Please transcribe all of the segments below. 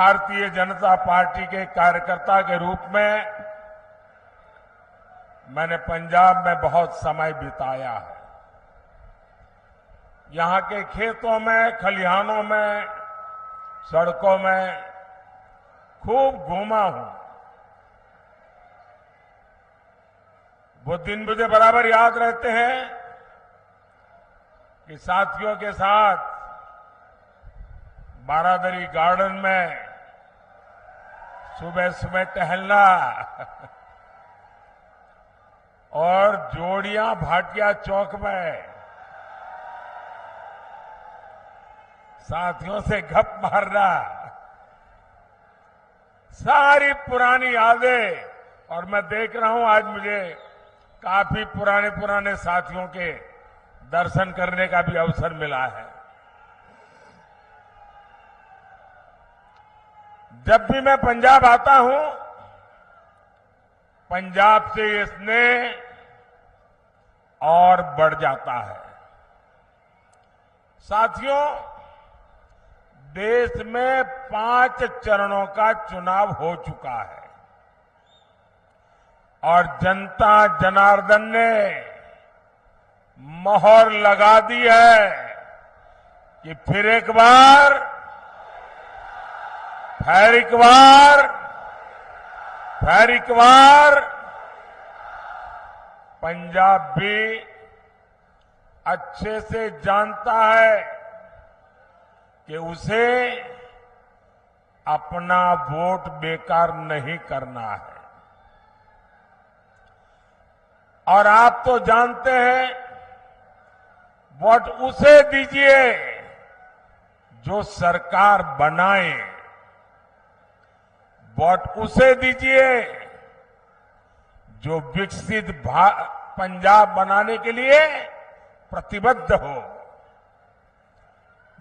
Bharatiya Janata party के कार्यकर्ता के रूप में मैंने पंजाब में बहुत समय बिताया है। यहां के खेतों में, खलिहानों में, सड़कों में खूब घूमा हूं। वो दिन मुझे बराबर याद रहते हैं कि साथियों के साथ बारादरी गार्डन में सुबह सुबह टहलना और जोड़ियां भाटिया चौक में साथियों से गप मारना, सारी पुरानी यादें। और मैं देख रहा हूं आज मुझे काफी पुराने साथियों के दर्शन करने का भी अवसर मिला है। जब भी मैं पंजाब आता हूं, पंजाब से ये स्नेह और बढ़ जाता है। साथियों, देश में 5 चरणों का चुनाव हो चुका है और जनता जनार्दन ने मोहर लगा दी है कि फिर एक बार पंजाब भी अच्छे से जानता है कि उसे अपना वोट बेकार नहीं करना है। और आप तो जानते हैं, वोट उसे दीजिए जो सरकार बनाए, वोट उसे दीजिए जो विकसित पंजाब बनाने के लिए प्रतिबद्ध हो,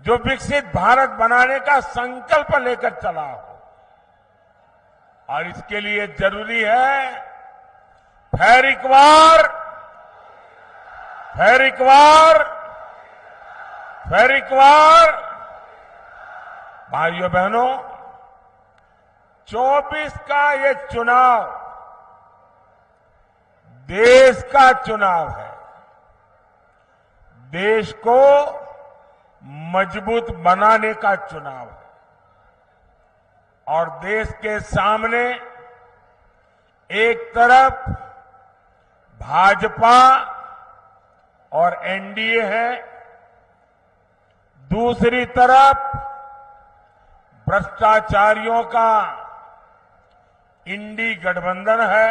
जो विकसित भारत बनाने का संकल्प लेकर चला हो। और इसके लिए जरूरी है फिर एक बार भाइयों बहनों, 24 का ये चुनाव देश का चुनाव है। देश को मजबूत बनाने का चुनाव है और देश के सामने एक तरफ भाजपा और एनडीए है, दूसरी तरफ भ्रष्टाचारियों का इंडी गठबंधन है।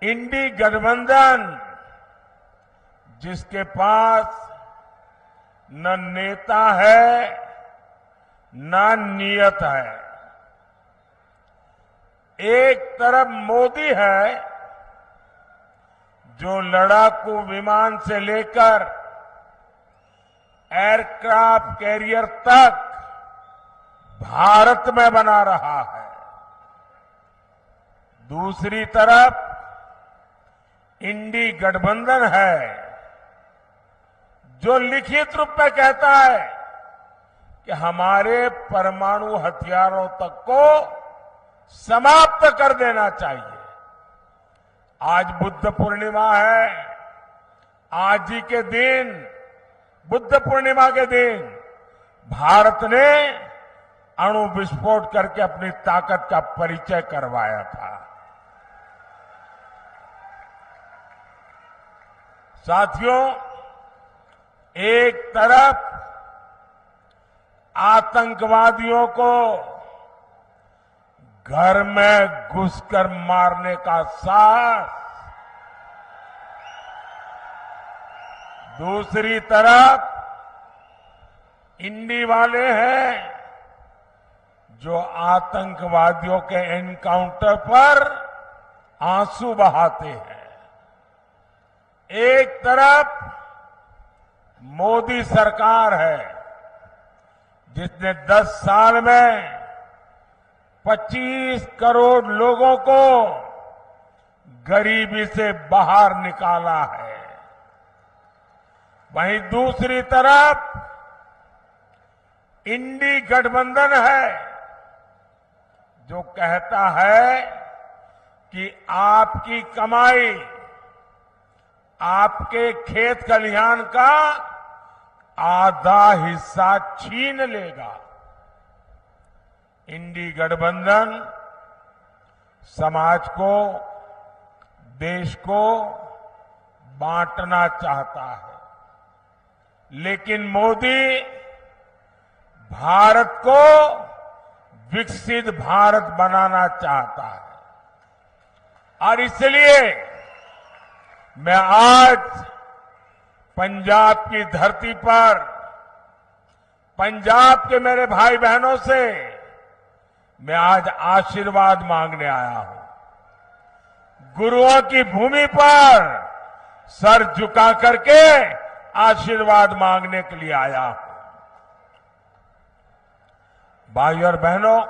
इंडी गठबंधन जिसके पास न नेता है न नियत है। एक तरफ मोदी है जो लड़ाकू विमान से लेकर एयरक्राफ्ट कैरियर तक भारत में बना रहा है। दूसरी तरफ इंडी गठबंधन है जो लिखित रूप में कहता है कि हमारे परमाणु हथियारों तक को समाप्त कर देना चाहिए। आज बुद्ध पूर्णिमा है। आज ही के दिन, बुद्ध पूर्णिमा के दिन, भारत ने अणु विस्फोट करके अपनी ताकत का परिचय करवाया था। साथियों, एक तरफ आतंकवादियों को घर में घुसकर मारने का साहस, दूसरी तरफ इंडी वाले हैं जो आतंकवादियों के एनकाउंटर पर आंसू बहाते हैं। एक तरफ मोदी सरकार है जिसने 10 साल में 25 करोड़ लोगों को गरीबी से बाहर निकाला है। वहीं दूसरी तरफ इंडी गठबंधन है जो कहता है कि आपकी कमाई, आपके खेत खलिहान का आधा हिस्सा छीन लेगा। इंडी गठबंधन समाज को, देश को बांटना चाहता है, लेकिन मोदी भारत को विकसित भारत बनाना चाहता है। और इसलिए मैं आज पंजाब की धरती पर पंजाब के मेरे भाई बहनों से मैं आज आशीर्वाद मांगने आया हूं। गुरुओं की भूमि पर सर झुका करके आशीर्वाद मांगने के लिए आया हूं। भाई और बहनों,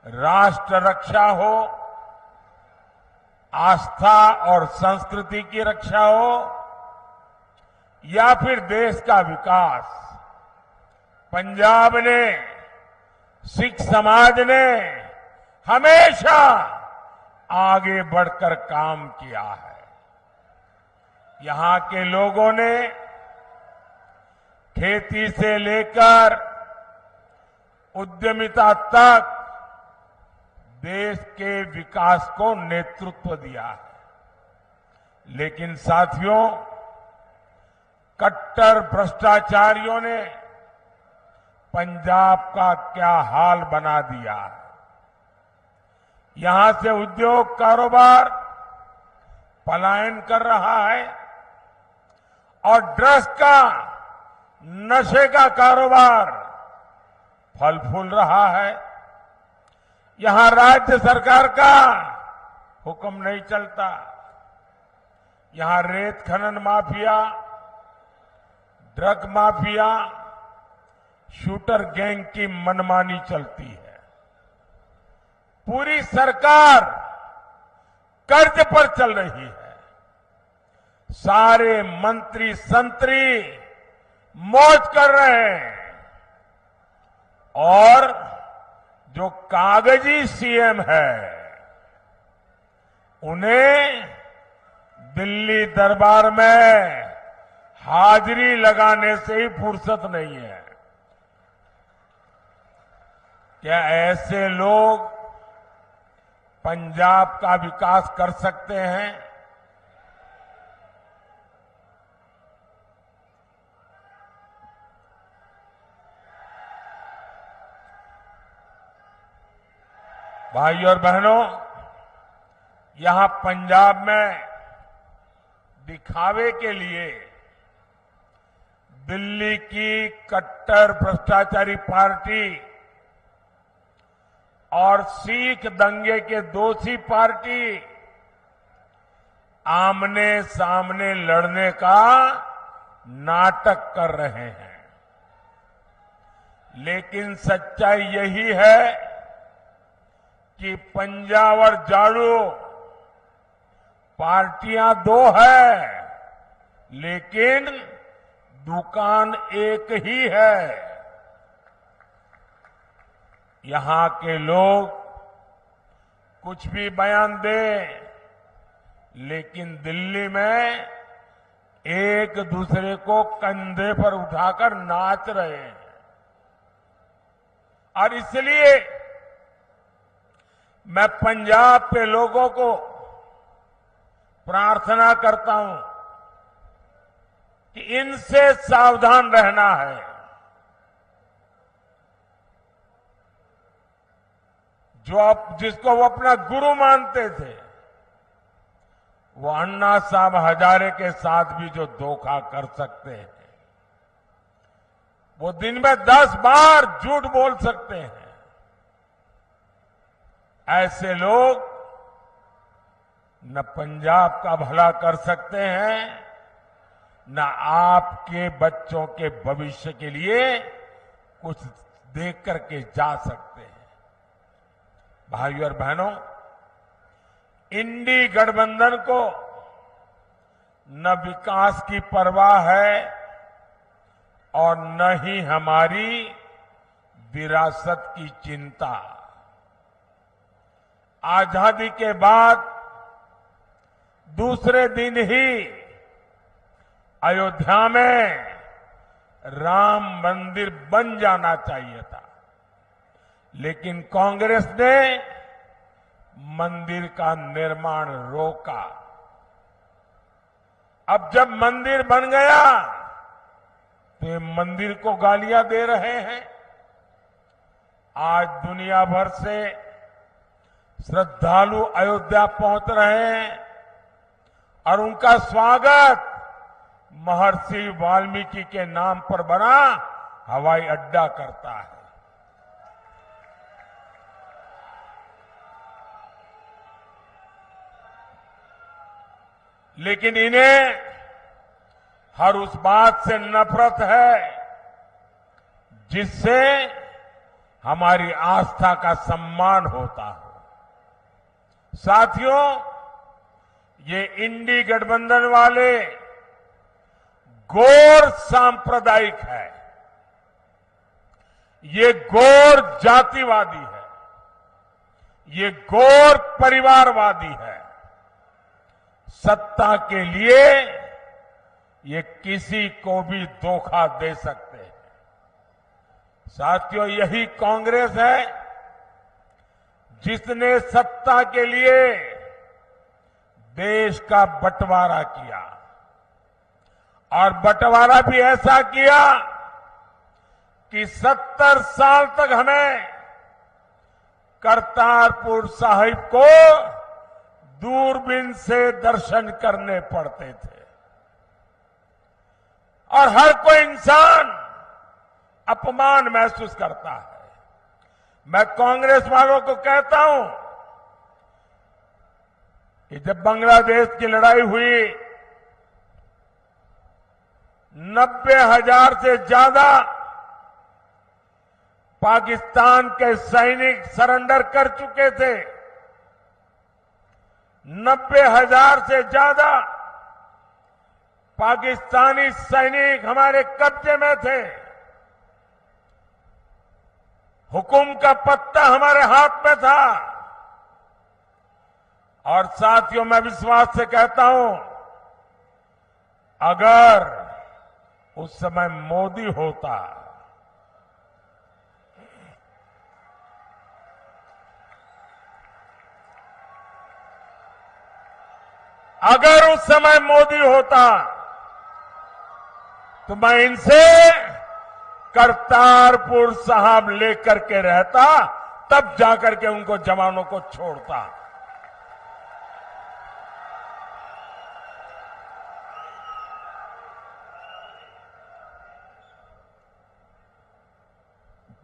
राष्ट्र रक्षा हो, आस्था और संस्कृति की रक्षा हो, या फिर देश का विकास, पंजाब ने, सिख समाज ने हमेशा आगे बढ़कर काम किया है। यहां के लोगों ने खेती से लेकर उद्यमिता तक देश के विकास को नेतृत्व दिया है। लेकिन साथियों, कट्टर भ्रष्टाचारियों ने पंजाब का क्या हाल बना दिया है। यहां से उद्योग कारोबार पलायन कर रहा है और ड्रग्स का, नशे का कारोबार फल फूल रहा है। यहां राज्य सरकार का हुक्म नहीं चलता। यहां रेत खनन mafia, drug mafia, shooter gang की मनमानी चलती है। पूरी सरकार कर्ज पर चल रही है। सारे मंत्री संतरी मौज कर रहे हैं और जो कागजी सीएम है उन्हें दिल्ली दरबार में हाजिरी लगाने से ही फुर्सत नहीं है। क्या ऐसे लोग पंजाब का विकास कर सकते हैं? भाई और बहनों, यहां पंजाब में दिखावे के लिए दिल्ली की कट्टर भ्रष्टाचारी पार्टी और सिख दंगे के दोषी पार्टी आमने सामने लड़ने का नाटक कर रहे हैं। लेकिन सच्चाई यही है कि पंजाब और झाड़ू पार्टियां दो है, लेकिन दुकान एक ही है। यहां के लोग कुछ भी बयान दें, लेकिन दिल्ली में एक दूसरे को कंधे पर उठाकर नाच रहे हैं। और इसलिए मैं पंजाब के लोगों को प्रार्थना करता हूं कि इनसे सावधान रहना है। जिसको वो अपना गुरु मानते थे, वो अन्ना साहब हजारे के साथ भी जो धोखा कर सकते हैं, वो दिन में 10 बार झूठ बोल सकते हैं। ऐसे लोग न पंजाब का भला कर सकते हैं, न आपके बच्चों के भविष्य के लिए कुछ देख करके जा सकते हैं। भाइयों और बहनों, इंडी गठबंधन को न विकास की परवाह है और न ही हमारी विरासत की चिंता। आजादी के बाद दूसरे दिन ही अयोध्या में राम मंदिर बन जाना चाहिए था, लेकिन कांग्रेस ने मंदिर का निर्माण रोका। अब जब मंदिर बन गया तो ये मंदिर को गालियां दे रहे हैं। आज दुनिया भर से श्रद्धालु अयोध्या पहुंच रहे हैं और उनका स्वागत महर्षि वाल्मीकि के नाम पर बना हवाई अड्डा करता है। लेकिन इन्हें हर उस बात से नफरत है जिससे हमारी आस्था का सम्मान होता हो। साथियों, ये इंडी गठबंधन वाले गौर सांप्रदायिक है, ये गौर जातिवादी है, ये गौर परिवारवादी है। सत्ता के लिए ये किसी को भी धोखा दे सकते हैं। साथियों, यही कांग्रेस है जिसने सत्ता के लिए देश का बंटवारा किया और बंटवारा भी ऐसा किया कि 70 साल तक हमें करतारपुर साहिब को दूरबीन से दर्शन करने पड़ते थे और हर कोई इंसान अपमान महसूस करता है। मैं कांग्रेस वालों को कहता हूं कि जब बांग्लादेश की लड़ाई हुई 90,000 से ज्यादा पाकिस्तान के सैनिक सरेंडर कर चुके थे। 90,000 से ज्यादा पाकिस्तानी सैनिक हमारे कब्जे में थे। हुकुम का पत्ता हमारे हाथ में था। और साथियों, मैं विश्वास से कहता हूं, अगर उस समय मोदी होता, अगर उस समय मोदी होता तो मैं इनसे करतारपुर साहब लेकर के रहता, तब जाकर के उनको जवानों को छोड़ता।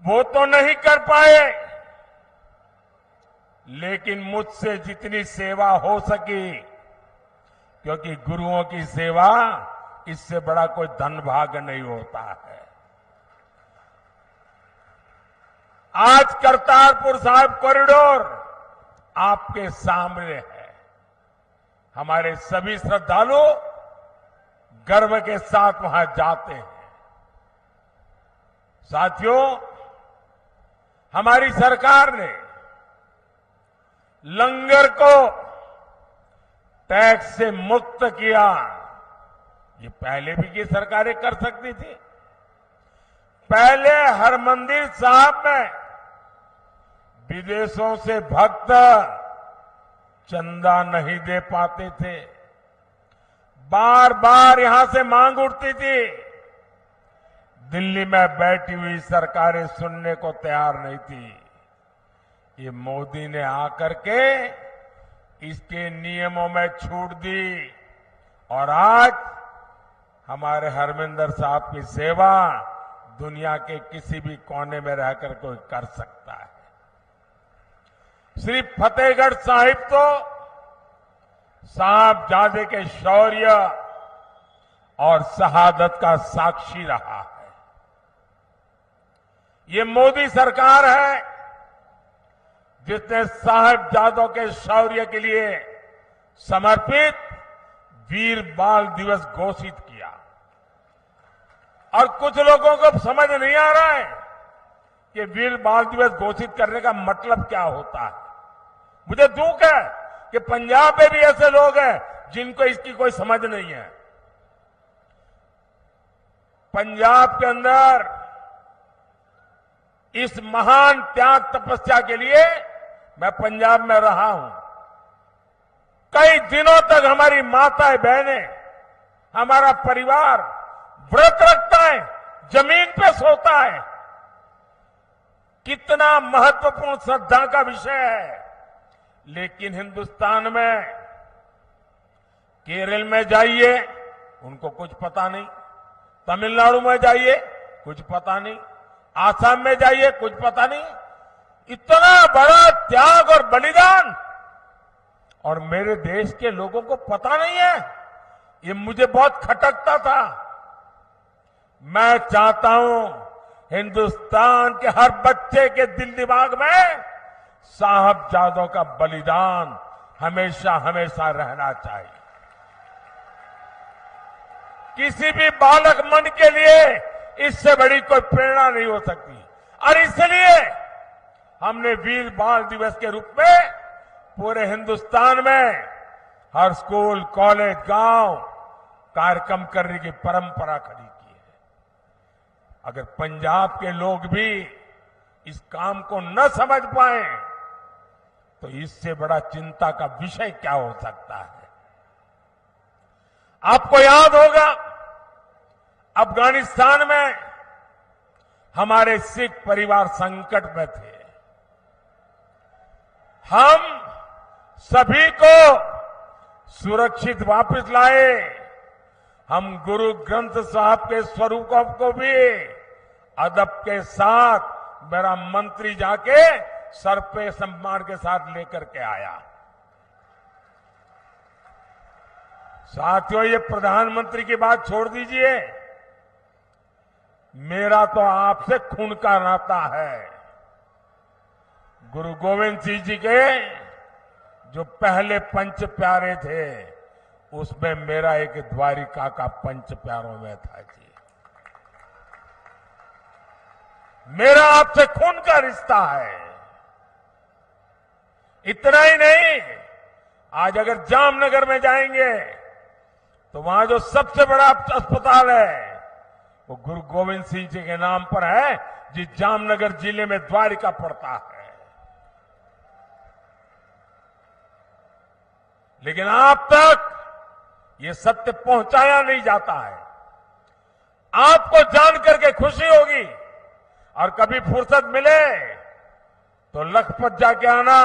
वो तो नहीं कर पाए, लेकिन मुझसे जितनी सेवा हो सकी, क्योंकि गुरुओं की सेवा इससे बड़ा कोई धन भाग्य नहीं होता है। आज करतारपुर साहिब कॉरिडोर आपके सामने है। हमारे सभी श्रद्धालु गर्व के साथ वहां जाते हैं। साथियों, हमारी सरकार ने लंगर को टैक्स से मुक्त किया। ये पहले भी की सरकारें कर सकती थी। पहले हरमंदिर साहब में विदेशों से भक्त चंदा नहीं दे पाते थे। बार बार यहां से मांग उठती थी। दिल्ली में बैठी हुई सरकारें सुनने को तैयार नहीं थी। ये मोदी ने आकर के इसके नियमों में छूट दी और आज हमारे हरमिंदर साहब की सेवा दुनिया के किसी भी कोने में रहकर कोई कर सकता है। श्री फतेहगढ़ साहिब तो साहबजादे के शौर्य और शहादत का साक्षी रहा है। ये मोदी सरकार है जिसने साहबजादों के शौर्य के लिए समर्पित वीर बाल दिवस घोषित किया। और कुछ लोगों को समझ नहीं आ रहा है कि वीर बाल दिवस घोषित करने का मतलब क्या होता है। मुझे दुख है कि पंजाब में भी ऐसे लोग हैं जिनको इसकी कोई समझ नहीं है। पंजाब के अंदर इस महान त्याग तपस्या के लिए मैं पंजाब में रहा हूं। कई दिनों तक हमारी माताएं बहनें, हमारा परिवार व्रत रखता है, जमीन पे सोता है। कितना महत्वपूर्ण श्रद्धा का विषय है। लेकिन हिंदुस्तान में केरल में जाइए, उनको कुछ पता नहीं। तमिलनाडु में जाइए, कुछ पता नहीं। आसाम में जाइए, कुछ पता नहीं। इतना बड़ा त्याग और बलिदान, और मेरे देश के लोगों को पता नहीं है। ये मुझे बहुत खटकता था। मैं चाहता हूं हिंदुस्तान के हर बच्चे के दिल दिमाग में साहबजादों का बलिदान हमेशा हमेशा रहना चाहिए। किसी भी बालक मन के लिए इससे बड़ी कोई प्रेरणा नहीं हो सकती। और इसलिए हमने वीर बाल दिवस के रूप में पूरे हिंदुस्तान में हर स्कूल, कॉलेज, गांव कार्यक्रम करने की परंपरा खड़ी की है। अगर पंजाब के लोग भी इस काम को न समझ पाए तो इससे बड़ा चिंता का विषय क्या हो सकता है। आपको याद होगा, अफगानिस्तान में हमारे सिख परिवार संकट में थे। हम सभी को सुरक्षित वापस लाए। हम गुरु ग्रंथ साहब के स्वरूपों को भी अदब के साथ मेरा मंत्री जाके सर पे सम्मान के साथ लेकर के आया। साथियों, ये प्रधानमंत्री की बात छोड़ दीजिए, मेरा तो आपसे खून का नाता है। गुरु गोविंद सिंह जी के जो पहले पंच प्यारे थे, उसमें मेरा एक द्वारिका का पंच प्यारों में था जी। मेरा आपसे खून का रिश्ता है। इतना ही नहीं, आज अगर जामनगर में जाएंगे तो वहां जो सबसे बड़ा अस्पताल है वो गुरु गोविंद सिंह जी के नाम पर है, जिस जामनगर जिले में द्वारिका पड़ता है। लेकिन आप तक ये सत्य पहुंचाया नहीं जाता है। आपको जानकर के खुशी होगी, और कभी फुर्सत मिले तो लखपत जाके आना।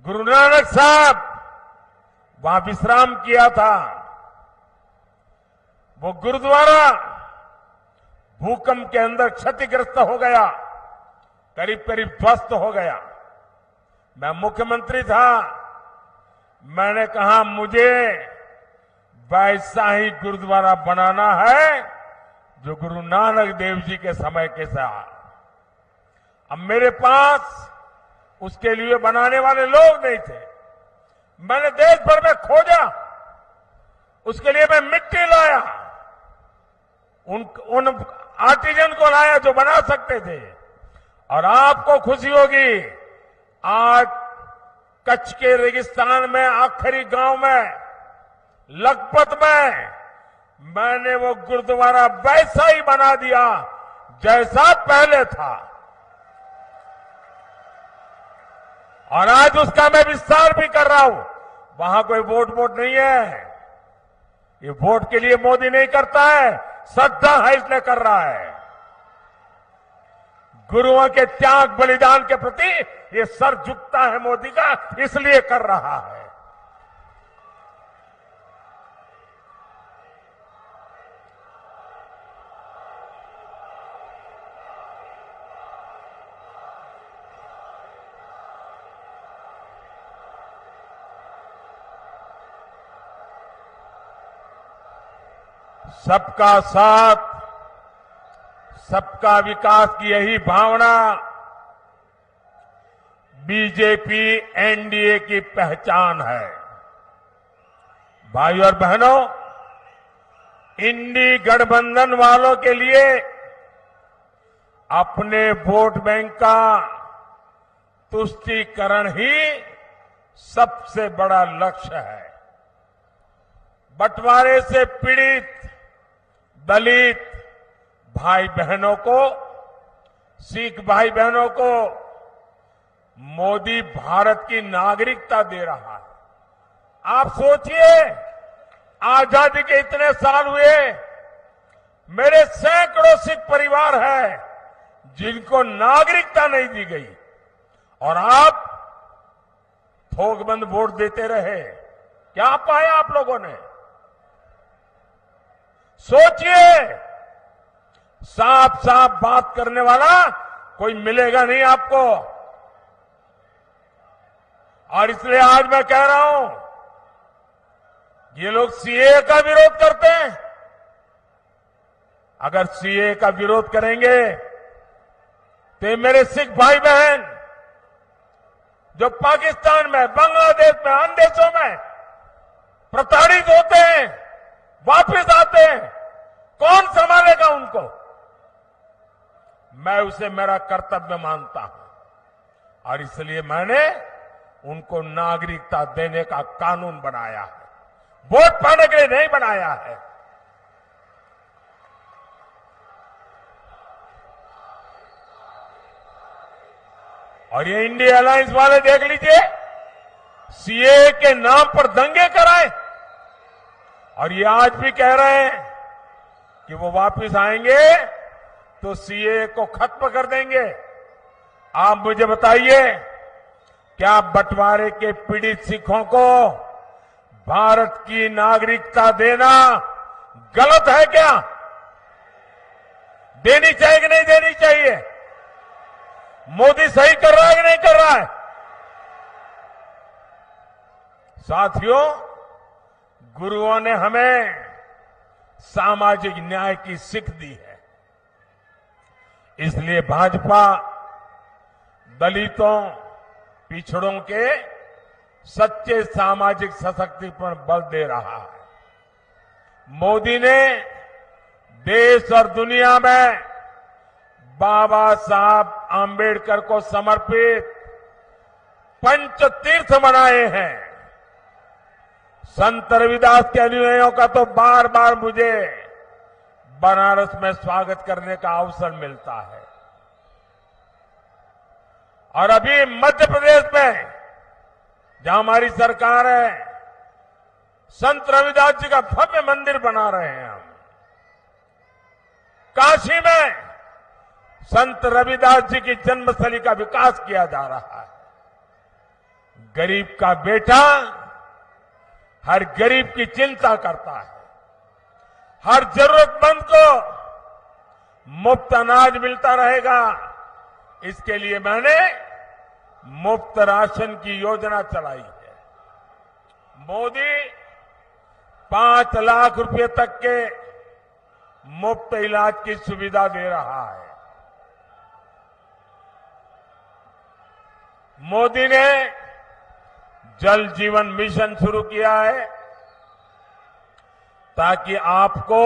गुरु नानक साहब वहां विश्राम किया था। वो गुरुद्वारा भूकंप के अंदर क्षतिग्रस्त हो गया, करीब करीब ध्वस्त हो गया। मैं मुख्यमंत्री था, मैंने कहा मुझे वैसा ही गुरुद्वारा बनाना है जो गुरु नानक देव जी के समय के साथ। अब मेरे पास उसके लिए बनाने वाले लोग नहीं थे। मैंने देश भर में खोजा, उसके लिए मैं मिट्टी लाया, उन आर्टिजन को लाया जो बना सकते थे। और आपको खुशी होगी, आज कच्छ के रेगिस्तान में आखिरी गांव में लखपत में मैंने वो गुरुद्वारा वैसा ही बना दिया जैसा पहले था। और आज उसका मैं विस्तार भी कर रहा हूं। वहां कोई वोट नहीं है। ये वोट के लिए मोदी नहीं करता है, श्रद्धा है इसलिए कर रहा है। गुरुओं के त्याग बलिदान के प्रति ये सर झुकता है मोदी का, इसलिए कर रहा है। सबका साथ, सबका विकास की यही भावना बीजेपी एनडीए की पहचान है। भाइयों और बहनों, इंडी गठबंधन वालों के लिए अपने वोट बैंक का तुष्टीकरण ही सबसे बड़ा लक्ष्य है। बंटवारे से पीड़ित दलित भाई बहनों को, सिख भाई बहनों को मोदी भारत की नागरिकता दे रहा है। आप सोचिए, आजादी के इतने साल हुए, मेरे सैकड़ों सिख परिवार हैं जिनको नागरिकता नहीं दी गई, और आप थोकबंद वोट देते रहे। क्या पाया आप लोगों ने? सोचिए, साफ साफ बात करने वाला कोई मिलेगा नहीं आपको। और इसलिए आज मैं कह रहा हूं, ये लोग सीए का विरोध करते हैं। अगर सीए का विरोध करेंगे तो ये मेरे सिख भाई बहन जो पाकिस्तान में, बांग्लादेश में, अन्य देशों में प्रताड़ित होते हैं, वापस आते हैं, कौन संभालेगा उनको? मैं उसे मेरा कर्तव्य मानता हूं और इसलिए मैंने उनको नागरिकता देने का कानून बनाया है, वोट पाने के लिए नहीं बनाया है। और ये इंडिया अलायंस वाले देख लीजिए, सीए के नाम पर दंगे कराए और ये आज भी कह रहे हैं कि वो वापस आएंगे तो सीए को खत्म कर देंगे। आप मुझे बताइए, क्या बंटवारे के पीड़ित सिखों को भारत की नागरिकता देना गलत है क्या? देनी चाहिए कि नहीं देनी चाहिए? मोदी सही कर रहा है कि नहीं कर रहा है? साथियों, गुरुओं ने हमें सामाजिक न्याय की सीख दी है। इसलिए भाजपा दलितों, पिछड़ों के सच्चे सामाजिक सशक्तिकरण पर बल दे रहा है। मोदी ने देश और दुनिया में बाबा साहब आंबेडकर को समर्पित पंचतीर्थ बनाए हैं। संत रविदास के अनुयायियों का तो बार बार मुझे बनारस में स्वागत करने का अवसर मिलता है। और अभी मध्य प्रदेश में जहां हमारी सरकार है, संत रविदास जी का भव्य मंदिर बना रहे हैं हम। काशी में संत रविदास जी की जन्मस्थली का विकास किया जा रहा है। गरीब का बेटा हर गरीब की चिंता करता है। हर जरूरतमंद को मुफ्त अनाज मिलता रहेगा। इसके लिए मैंने मुफ्त राशन की योजना चलाई है। मोदी 5 लाख रुपए तक के मुफ्त इलाज की सुविधा दे रहा है। मोदी ने जल जीवन मिशन शुरू किया है ताकि आपको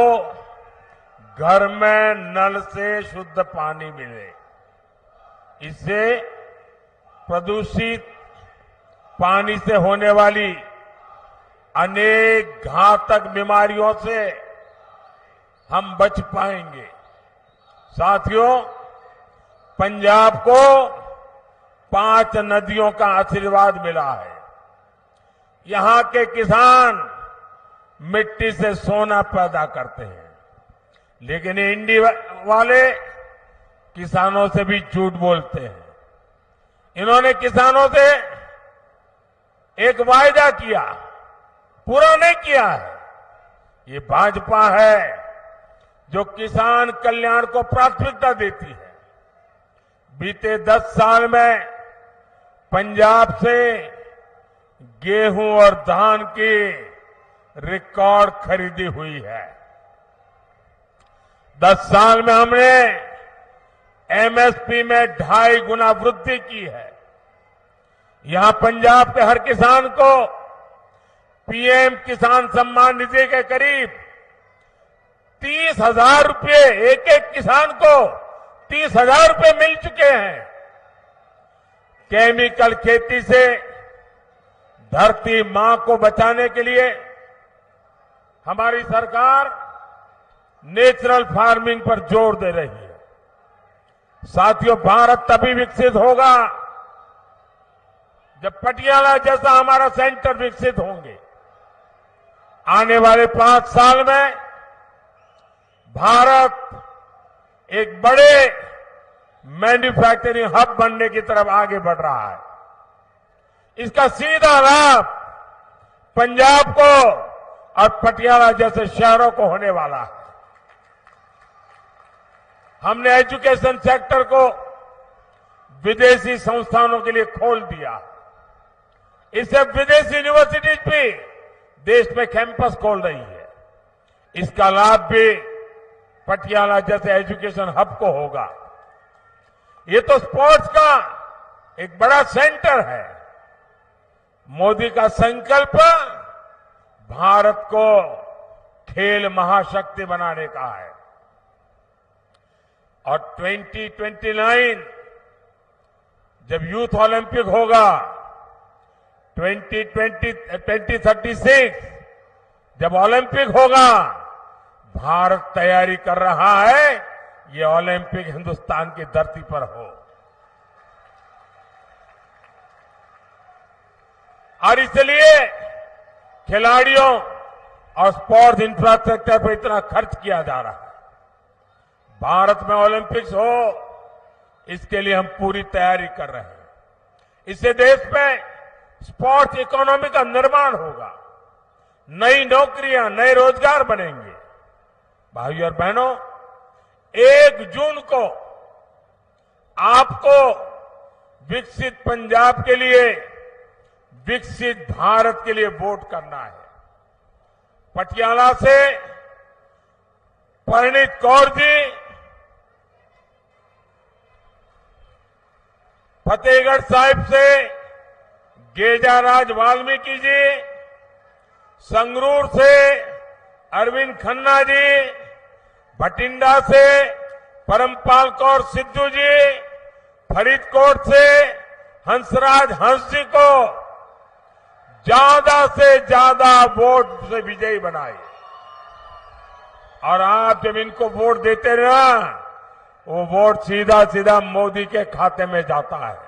घर में नल से शुद्ध पानी मिले। इससे प्रदूषित पानी से होने वाली अनेक घातक बीमारियों से हम बच पाएंगे। साथियों, पंजाब को 5 नदियों का आशीर्वाद मिला है। यहां के किसान मिट्टी से सोना पैदा करते हैं, लेकिन ये इंडिया वाले किसानों से भी झूठ बोलते हैं। इन्होंने किसानों से एक वायदा किया, पूरा नहीं किया है। ये भाजपा है जो किसान कल्याण को प्राथमिकता देती है। बीते 10 साल में पंजाब से गेहूं और धान की रिकॉर्ड खरीदी हुई है। 10 साल में हमने एमएसपी में 2.5 गुना वृद्धि की है। यहां पंजाब के हर किसान को पीएम किसान सम्मान निधि के करीब 30,000 रुपये, एक एक किसान को 30,000 रुपए मिल चुके हैं। केमिकल खेती से धरती मां को बचाने के लिए हमारी सरकार नेचुरल फार्मिंग पर जोर दे रही है। साथियों, भारत तभी विकसित होगा जब पटियाला जैसा हमारा सेंटर विकसित होंगे। आने वाले 5 साल में भारत एक बड़े मैन्युफैक्चरिंग हब बनने की तरफ आगे बढ़ रहा है। इसका सीधा लाभ पंजाब को और पटियाला जैसे शहरों को होने वाला है। हमने एजुकेशन सेक्टर को विदेशी संस्थानों के लिए खोल दिया। इससे विदेशी यूनिवर्सिटीज भी देश में कैंपस खोल रही है। इसका लाभ भी पटियाला जैसे एजुकेशन हब को होगा। ये तो स्पोर्ट्स का एक बड़ा सेंटर है। मोदी का संकल्प भारत को खेल महाशक्ति बनाने का है और 2029 जब यूथ ओलंपिक होगा, 2036 जब ओलंपिक होगा, भारत तैयारी कर रहा है ये ओलंपिक हिंदुस्तान की धरती पर हो। और इसलिए खिलाड़ियों और स्पोर्ट्स इंफ्रास्ट्रक्चर पर इतना खर्च किया जा रहा है। भारत में ओलंपिक्स हो, इसके लिए हम पूरी तैयारी कर रहे हैं। इससे देश में स्पोर्ट्स इकोनॉमी का निर्माण होगा, नई नौकरियां, नए रोजगार बनेंगे। भाइयों और बहनों, 1 जून को आपको विकसित पंजाब के लिए, विकसित भारत के लिए वोट करना है। पटियाला से परिणीत कौर जी, फतेहगढ़ साहिब से गेजाराज वाल्मीकि जी, संगरूर से अरविंद खन्ना जी, भटिंडा से परमपाल कौर सिद्धू जी, फरीदकोट से हंसराज हंस जी को ज्यादा से ज्यादा वोट से विजयी बनाए। और आप जब इनको वोट देते ना, वो वोट सीधा सीधा मोदी के खाते में जाता है।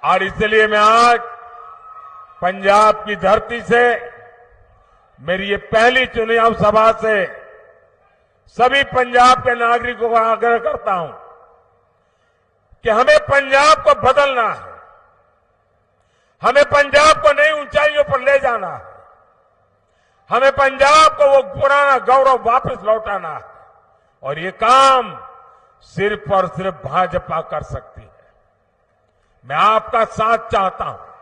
और इसलिए मैं आज पंजाब की धरती से, मेरी ये पहली चुनाव सभा से सभी पंजाब के नागरिकों को आग्रह करता हूं कि हमें पंजाब को बदलना है। हमें पंजाब को नई ऊंचाइयों पर ले जाना है। हमें पंजाब को वो पुराना गौरव वापस लौटाना है। और ये काम सिर्फ और सिर्फ भाजपा कर सकती है। मैं आपका साथ चाहता हूं।